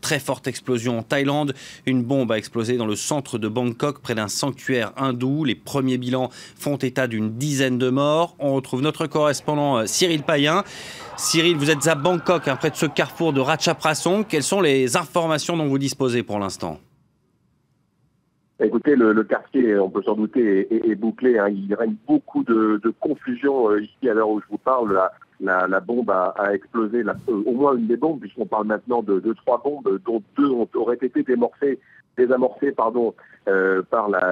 très forte explosion en Thaïlande. Une bombe a explosé dans le centre de Bangkok, près d'un sanctuaire hindou. Les premiers bilans font état d'une dizaine de morts. On retrouve notre correspondant Cyril Payen. Cyril, vous êtes à Bangkok, près de ce carrefour de Ratchaprasong. Quelles sont les informations dont vous disposez pour l'instant ? Écoutez, le quartier, on peut s'en douter, est bouclé. Il règne beaucoup de confusion ici à l'heure où je vous parle. La bombe a explosé, au moins une des bombes, puisqu'on parle maintenant de 3 bombes, dont 2 auraient été désamorcées par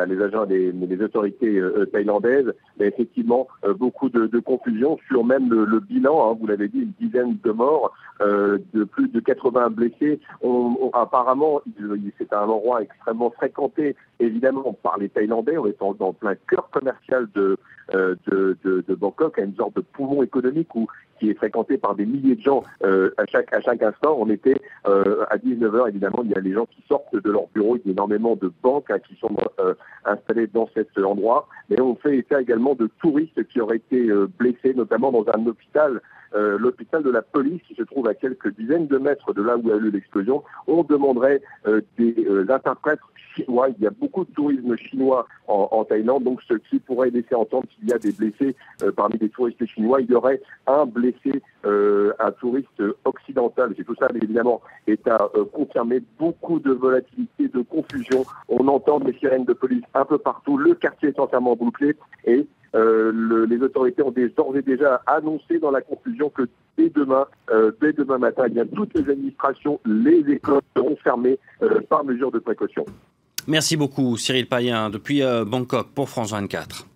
les agents des autorités thaïlandaises. Mais effectivement, beaucoup de confusion sur même le bilan, vous l'avez dit, une dizaine de morts, de plus de 80 blessés. Apparemment, c'est un endroit extrêmement fréquenté, évidemment, par les Thaïlandais. On est dans plein cœur commercial de Bangkok, à une sorte de poumon économique qui est fréquenté par des milliers de gens à chaque instant. On était à 19h, évidemment, il y a les gens qui sortent de leur bureau, il y a énormément de banques qui sont installées dans cet endroit. Mais on fait état également de touristes qui auraient été blessés, notamment dans un hôpital, l'hôpital de la police, qui se trouve à quelques dizaines de mètres de là où a eu l'explosion. On demanderait des interprètes chinois. Il y a beaucoup de tourisme chinois en Thaïlande, donc ce qui pourrait laisser entendre qu'il y a des blessés parmi les touristes chinois. Il y aurait un blessé, un touriste occidental. C'est tout ça, mais évidemment, est à confirmer. Beaucoup de volatilité, de confusion. On entend des sirènes de police un peu partout. Le quartier est entièrement bouclé et les autorités ont d'ores et déjà annoncé dans la confusion que dès demain matin, toutes les administrations, les écoles seront fermées par mesure de précaution. Merci beaucoup Cyril Payen depuis Bangkok pour France 24.